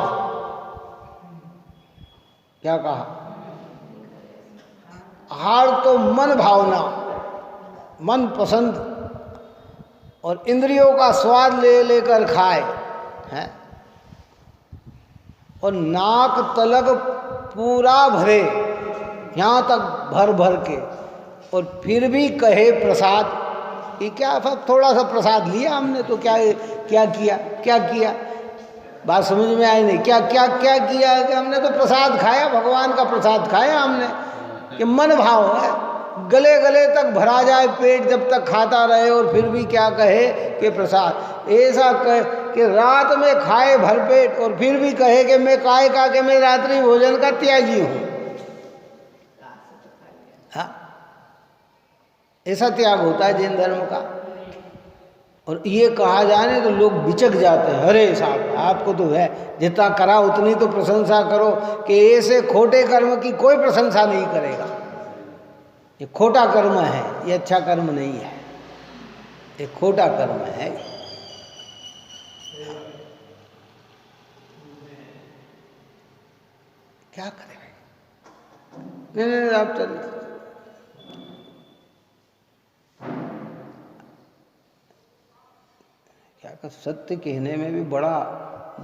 क्या कहा? हार तो मन भावना, मन पसंद, और इंद्रियों का स्वाद ले लेकर खाए हैं, और नाक तलक पूरा भरे, यहाँ तक भर भर के, और फिर भी कहे प्रसाद। कि क्या सब थोड़ा सा प्रसाद लिया हमने तो क्या क्या किया? क्या किया? बात समझ में आई नहीं? क्या क्या क्या किया कि हमने तो प्रसाद खाया, भगवान का प्रसाद खाया हमने। कि मन भाव है, गले गले तक भरा जाए पेट जब तक खाता रहे, और फिर भी क्या कहे कि प्रसाद। ऐसा कहे कि रात में खाए भरपेट और फिर भी कहे कि मैं काय का कि मैं रात्रि भोजन का त्यागी हूँ। हाँ, ऐसा त्याग होता है जैन धर्म का। और ये कहा जाने तो लोग बिचक जाते हैं, अरे साहब आपको तो है, जितना करा उतनी तो प्रशंसा करो। कि ऐसे खोटे कर्म की कोई प्रशंसा नहीं करेगा। ये खोटा कर्म है, ये अच्छा कर्म नहीं है, ये खोटा कर्म है। क्या करें? नहीं आप चलिए। क्या कर, सत्य कहने में भी बड़ा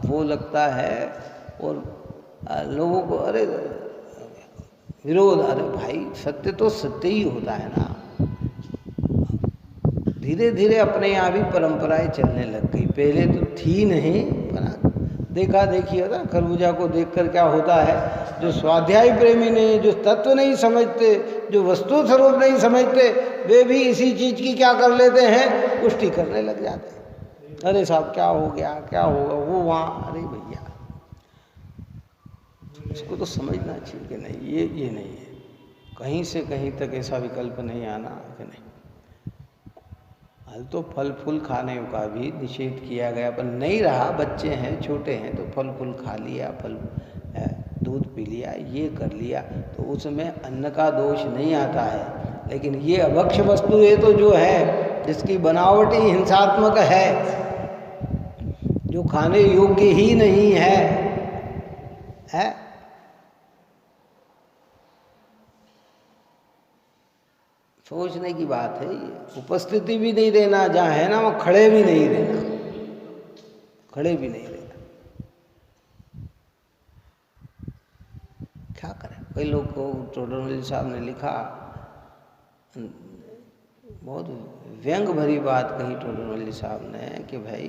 वो लगता है, और लोगों को अरे विरोध। अरे भाई सत्य तो सत्य ही होता है ना। धीरे धीरे अपने यहाँ भी परंपराएं चलने लग गई, पहले तो थी नहीं। बना देखा देखी होता, खरबूजा को देखकर क्या होता है, जो स्वाध्याय प्रेमी नहीं, जो तत्व नहीं समझते, जो वस्तु स्वरूप नहीं समझते, वे भी इसी चीज की क्या कर लेते हैं, पुष्टि करने लग जाते हैं। अरे साहब क्या हो गया, क्या होगा, वो वहाँ। अरे भैया इसको तो समझना चाहिए कि नहीं, ये नहीं है। कहीं से कहीं तक ऐसा विकल्प नहीं आना कि नहीं। हाल तो फल फूल खाने का भी निषेध किया गया, पर नहीं रहा, बच्चे हैं छोटे हैं तो फल फूल खा लिया, फल दूध पी लिया, ये कर लिया, तो उसमें अन्न का दोष नहीं आता है। लेकिन ये अभक्ष्य वस्तु है तो जो है, जिसकी बनावटी हिंसात्मक है, जो खाने योग्य ही नहीं है? सोचने की बात है। ये उपस्थिति भी नहीं देना, जहाँ है ना वहाँ खड़े भी नहीं रहना, खड़े भी नहीं रहना। कई लोग को टोडरमल साहब ने लिखा, बहुत व्यंग भरी बात कही टोडरमल साहब ने कि भाई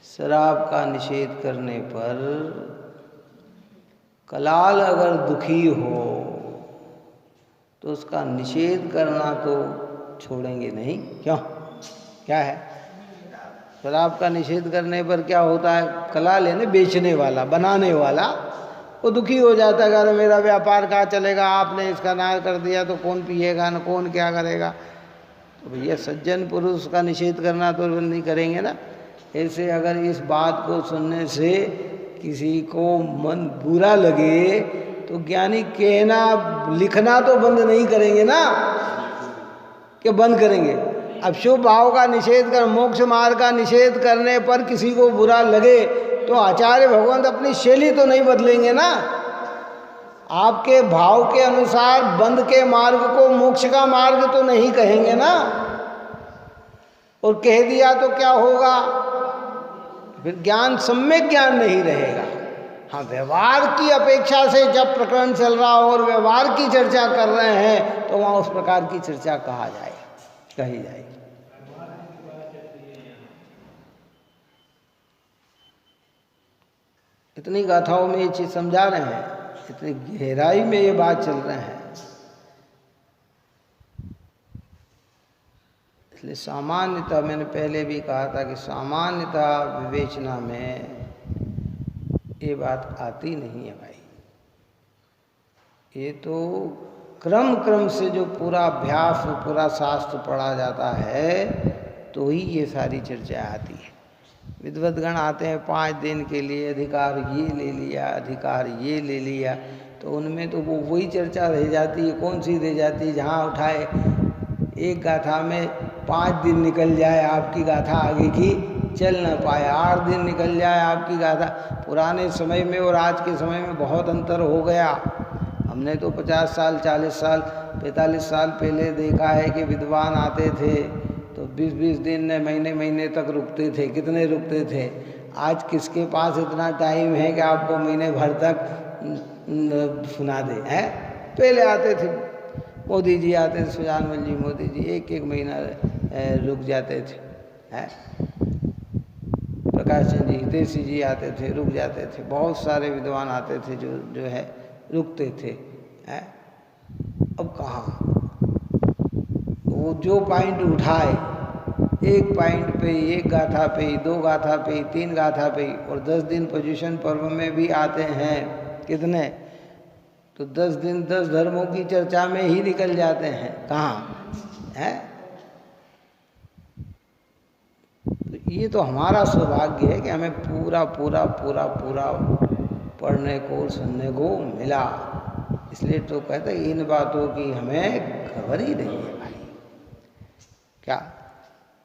शराब का निषेध करने पर कलाल अगर दुखी हो तो उसका निषेध करना तो छोड़ेंगे नहीं। क्यों? क्या है? शराब का निषेध करने पर क्या होता है, कलाल यानी बेचने वाला, बनाने वाला, वो दुखी हो जाता है, अगर मेरा व्यापार कहाँ चलेगा, आपने इसका नाश कर दिया तो कौन पिएगा न कौन क्या करेगा। तो भैया सज्जन पुरुष का निषेध करना तो नहीं करेंगे ना। ऐसे अगर इस बात को सुनने से किसी को मन बुरा लगे तो ज्ञानी कहना लिखना तो बंद नहीं करेंगे ना, कि बंद करेंगे। अब शुभ भाव का निषेध कर, मोक्ष मार्ग का निषेध करने पर किसी को बुरा लगे तो आचार्य भगवंत अपनी शैली तो नहीं बदलेंगे ना। आपके भाव के अनुसार बंद के मार्ग को मोक्ष का मार्ग तो नहीं कहेंगे ना। और कह दिया तो क्या होगा, फिर ज्ञान सम्यक ज्ञान नहीं रहेगा। हाँ, व्यवहार की अपेक्षा से जब प्रकरण चल रहा हो और व्यवहार की चर्चा कर रहे हैं तो वहाँ उस प्रकार की चर्चा कही जाएगी। इतनी गाथाओं में ये चीज समझा रहे हैं, इतनी गहराई में ये बात चल रहे हैं। इसलिए सामान्यतः, मैंने पहले भी कहा था कि सामान्यतः विवेचना में ये बात आती नहीं है भाई। ये तो क्रम से जो पूरा अभ्यास, पूरा शास्त्र पढ़ा जाता है तो ही ये सारी चर्चा आती है। विद्वद्गण आते हैं 5 दिन के लिए, अधिकार ये ले लिया, अधिकार ये ले लिया, तो उनमें तो वो वही चर्चा रह जाती है। कौन सी रह जाती है? जहाँ उठाए एक गाथा में 5 दिन निकल जाए, आपकी गाथा आगे की चल न पाए, 8 दिन निकल जाए आपकी गाथा। पुराने समय में और आज के समय में बहुत अंतर हो गया। हमने तो 50 साल, 40 साल, 45 साल पहले देखा है कि विद्वान आते थे तो 20-20 दिन, महीने तक रुकते थे। कितने रुकते थे? आज किसके पास इतना टाइम है कि आपको महीने भर तक सुना दे हैं? पहले आते थे, मोदी जी आते थे, सुजानमल जी, मोदी जी 1-1 महीना रुक जाते थे हैं। प्रकाश चंद जी, हितेशी जी आते थे, रुक जाते थे। बहुत सारे विद्वान आते थे जो है रुकते थे हैं। अब कहाँ वो जो पॉइंट उठाए, एक पॉइंट पे, एक गाथा पे, 2 गाथा पे, 3 गाथा पे, और 10 दिन पोजीशन पर्व में भी आते हैं। कितने? तो 10 दिन 10 धर्मों की चर्चा में ही निकल जाते हैं। कहाँ है? तो ये तो हमारा सौभाग्य है कि हमें पूरा पढ़ने को, सुनने को मिला। इसलिए तो कहते हैं इन बातों की हमें खबर ही नहीं है भाई। क्या?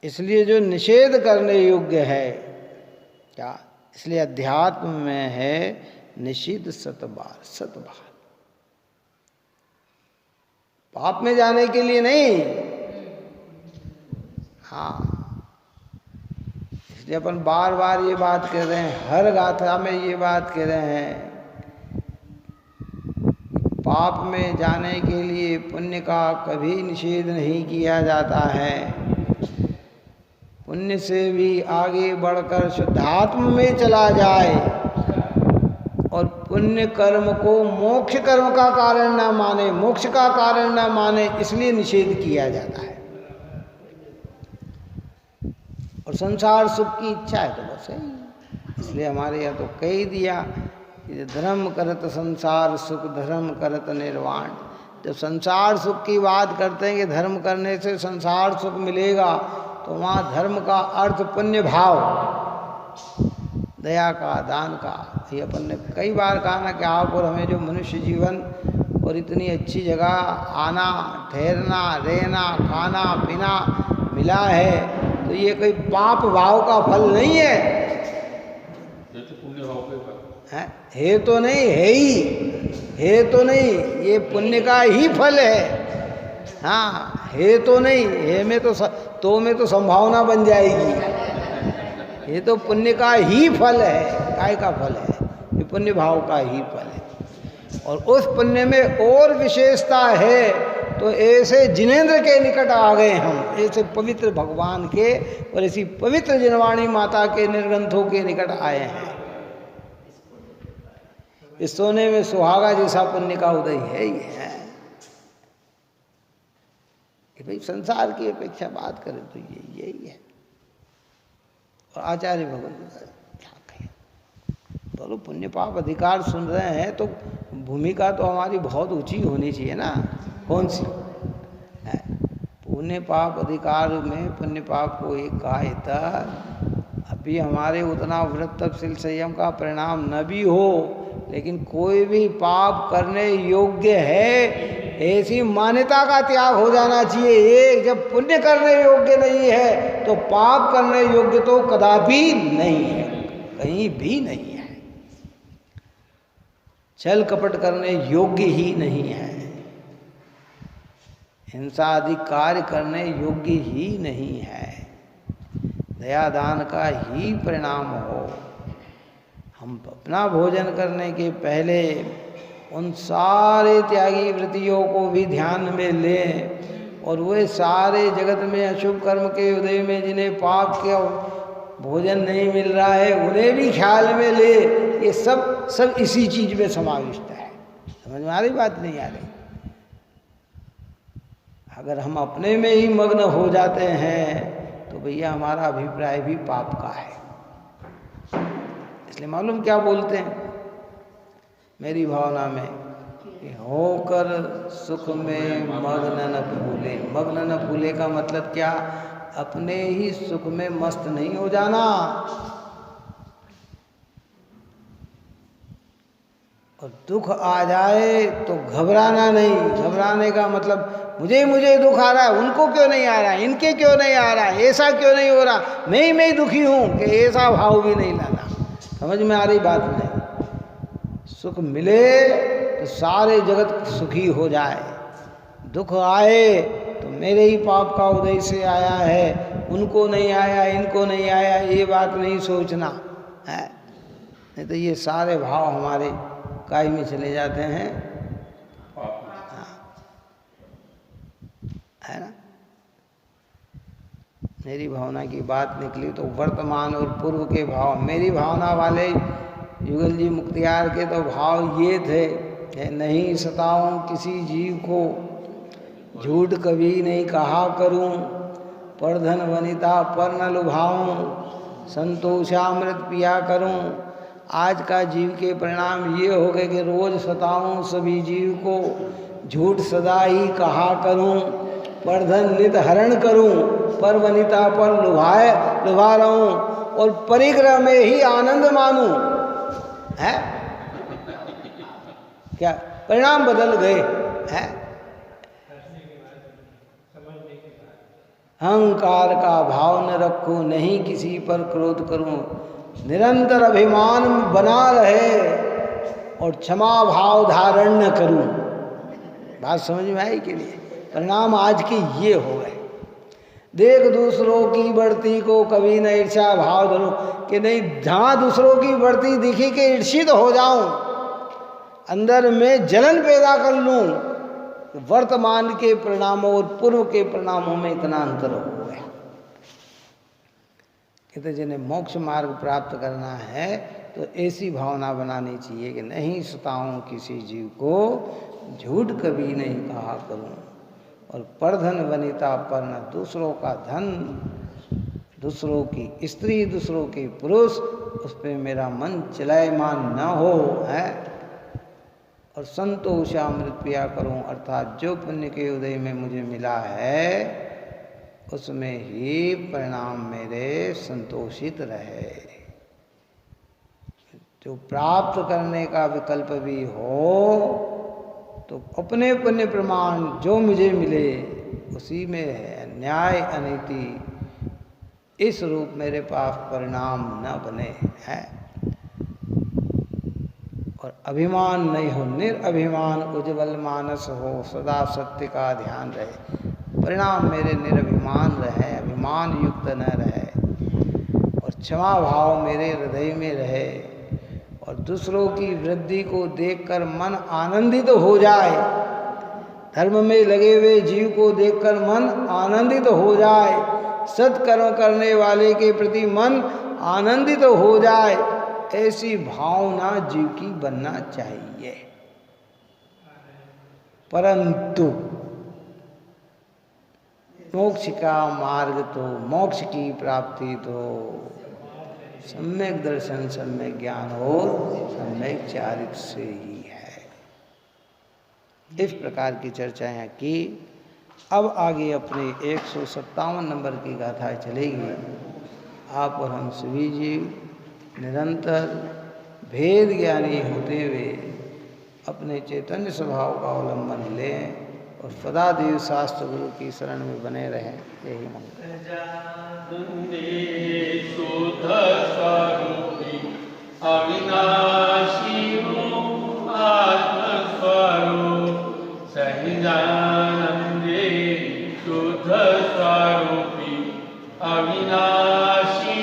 इसलिए जो निषेध करने योग्य है, क्या? इसलिए अध्यात्म में है निषिद्ध 7 बार। पाप में जाने के लिए नहीं। हाँ, इसलिए अपन बार ये बात कह रहे हैं, हर गाथा में ये बात कह रहे हैं, पाप में जाने के लिए पुण्य का कभी निषेध नहीं किया जाता है। पुण्य से भी आगे बढ़कर शुद्धात्म में चला जाए और पुण्य कर्म को मोक्ष कर्म का कारण ना माने, मोक्ष का कारण ना माने, इसलिए निषेध किया जाता है। और संसार सुख की इच्छा है तो बस है। इसलिए हमारे यहाँ तो कह दिया कि धर्म करत संसार सुख, धर्म करत निर्वाण। जब संसार सुख की बात करते हैं कि धर्म करने से संसार सुख मिलेगा, तो वहाँ धर्म का अर्थ पुण्य भाव, दया का, दान का। ये अपन ने कई बार कहा ना कि आप और हमें जो मनुष्य जीवन और इतनी अच्छी जगह आना, ठहरना, रहना, खाना पीना मिला है, तो ये कोई पाप भाव का फल नहीं है। ये तो पुण्य भाव के फल है तो नहीं, है ही, है तो नहीं, ये पुण्य का ही फल है। हाँ, है तो नहीं, है में तो में तो संभावना बन जाएगी। ये तो पुण्य का ही फल है। काय का फल है? ये पुण्य भाव का ही फल है। और उस पुण्य में और विशेषता है, तो ऐसे जिनेंद्र के निकट आ गए हम, ऐसे पवित्र भगवान के और ऐसी पवित्र जिनवाणी माता के निर्ग्रंथों के निकट आए हैं। इस सोने में सुहागा जैसा पुण्य का उदय है ही है। कि भाई संसार की अपेक्षा बात करें तो यही है। और आचार्य भगवान क्या कहें, तो पुण्य पाप अधिकार सुन रहे हैं तो भूमिका तो हमारी बहुत ऊंची होनी चाहिए ना। कौन सी है? पुण्य पाप अधिकार में पुण्य पाप को एक कहा, अभी हमारे उतना व्रत तपशील संयम का परिणाम न भी हो, लेकिन कोई भी पाप करने योग्य है ऐसी मान्यता का त्याग हो जाना चाहिए। ये जब पुण्य करने योग्य नहीं है तो पाप करने योग्य तो कदापि नहीं है, कहीं भी नहीं है। छल कपट करने योग्य ही नहीं है, हिंसा आदि कार्य करने योग्य ही नहीं है, दया दान का ही परिणाम हो। हम अपना भोजन करने के पहले उन सारे त्यागी वृत्तियों को भी ध्यान में लें, और वे सारे जगत में अशुभ कर्म के उदय में जिन्हें पाप के भोजन नहीं मिल रहा है उन्हें भी ख्याल में ले। ये सब इसी चीज में समाविष्ट है। समझ में आ रही बात? नहीं आ रही? अगर हम अपने में ही मग्न हो जाते हैं तो भैया हमारा अभिप्राय भी पाप का है। इसलिए मालूम क्या बोलते हैं मेरी भावना में कि होकर सुख में मग्न न भूले। मग्न न भूले का मतलब क्या? अपने ही सुख में मस्त नहीं हो जाना। और दुख आ जाए तो घबराना नहीं। घबराने का मतलब मुझे दुख आ रहा है, उनको क्यों नहीं आ रहा है, इनके क्यों नहीं आ रहा है, ऐसा क्यों नहीं हो रहा, मैं ही दुखी हूं, कि ऐसा भाव भी नहीं लाना। समझ में आ रही बात? नहीं। सुख मिले तो सारे जगत सुखी हो जाए, दुख आए तो मेरे ही पाप का उदय से आया है, उनको नहीं आया, इनको नहीं आया, ये बात नहीं सोचना है। नहीं तो ये सारे भाव हमारे काय में चले जाते हैं। हाँ, है ना? मेरी भावना की बात निकली तो वर्तमान और पूर्व के भाव, मेरी भावना वाले युगल जी मुक्तियार के तो भाव ये थे कि नहीं सताऊं किसी जीव को, झूठ कभी नहीं कहा करूं, पर धन वनिता पर न लुभाऊं, संतोषामृत पिया करूं। आज का जीव के परिणाम ये हो गए कि रोज सताऊं सभी जीव को, झूठ सदा ही कहा करूं, पर धन नित हरण करूं, पर वनिता पर लुभा रहूं, और परिग्रह में ही आनंद मानूं। है क्या परिणाम बदल गए हैं? अहंकार का भाव न रखूं, नहीं किसी पर क्रोध करूं, निरंतर अभिमान बना रहे और क्षमा भाव धारण न करूं। बात समझ में आई कि नहीं? परिणाम आज के ये हो गए। देख दूसरों की बढ़ती को कभी न ईर्ष्या भाव धरूं, कि नहीं जहां दूसरों की बढ़ती दिखी कि ईर्षित हो जाऊं, अंदर में जलन पैदा कर लूं। वर्तमान के परिणामों और पूर्व के परिणामों में इतना अंतर हो गया। कहते जिन्हें मोक्ष मार्ग प्राप्त करना है तो ऐसी भावना बनानी चाहिए कि नहीं सताऊं किसी जीव को, झूठ कभी नहीं कहा करूं, और परधन वनिता पर न दूसरों का धन, दूसरों की स्त्री, दूसरों के पुरुष, उस पर मेरा मन चलायमान न हो है। और संतोषामृत पिया करूं, अर्थात जो पुण्य के उदय में मुझे मिला है उसमें ही परिणाम मेरे संतोषित रहे। जो प्राप्त करने का विकल्प भी हो तो अपने पुण्य प्रमाण जो मुझे मिले उसी में है, न्याय अनीति इस रूप मेरे पास परिणाम न बने हैं। और अभिमान नहीं हो, निरअभिमान उज्ज्वल मानस हो, सदा सत्य का ध्यान रहे, परिणाम मेरे निरभिमान रहे, अभिमान युक्त न रहे, और क्षमा भाव मेरे हृदय में रहे, और और दूसरों की वृद्धि को देखकर मन आनंदित हो जाए, धर्म में लगे हुए जीव को देखकर मन आनंदित हो जाए, सत्कर्म करने वाले के प्रति मन आनंदित हो जाए, ऐसी भावना जीव की बनना चाहिए। परंतु मोक्ष का मार्ग तो, मोक्ष की प्राप्ति तो सम्यक दर्शन, सम्यक ज्ञान और सम्यक चारित्र से ही है। इस प्रकार की चर्चा यहाँ की। अब आगे अपने 157 नंबर की गाथा चलेगी। आप और हम सभी जीव निरंतर भेद ज्ञानी होते हुए अपने चैतन्य स्वभाव का अवलंबन लें और सदा देव शास्त्र गुरु की शरण में बने रहें। यही मंगल। अविनाशी आत्मस्वरूप सहजानंदे शुद्ध स्वरूपी, अविनाशी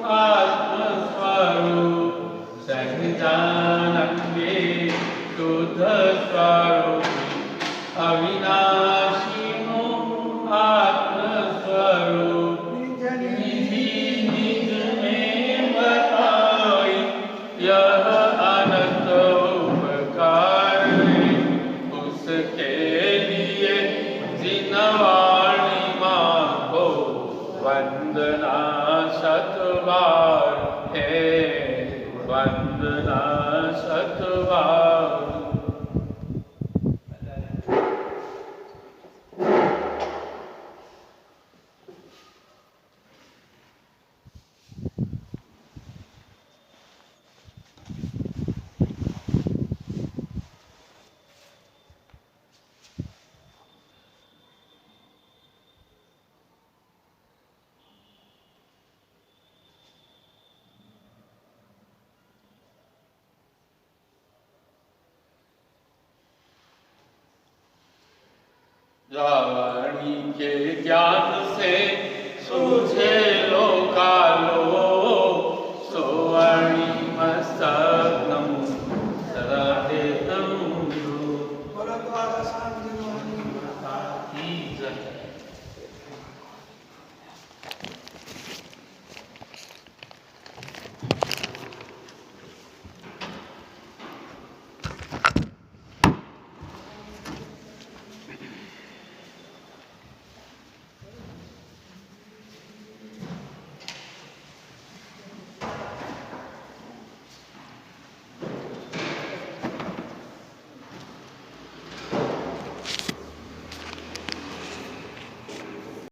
आत्मस्वरूप सहजानंदे शुद्ध स्वरूपी, अविनाशी आत्मस्वरूप निधि निज में बताई, यह अनंत उपकार उसके लिए जिनवाणी माँ को वंदना शतबार है, वंदना शतबार। वाणी के ज्ञान से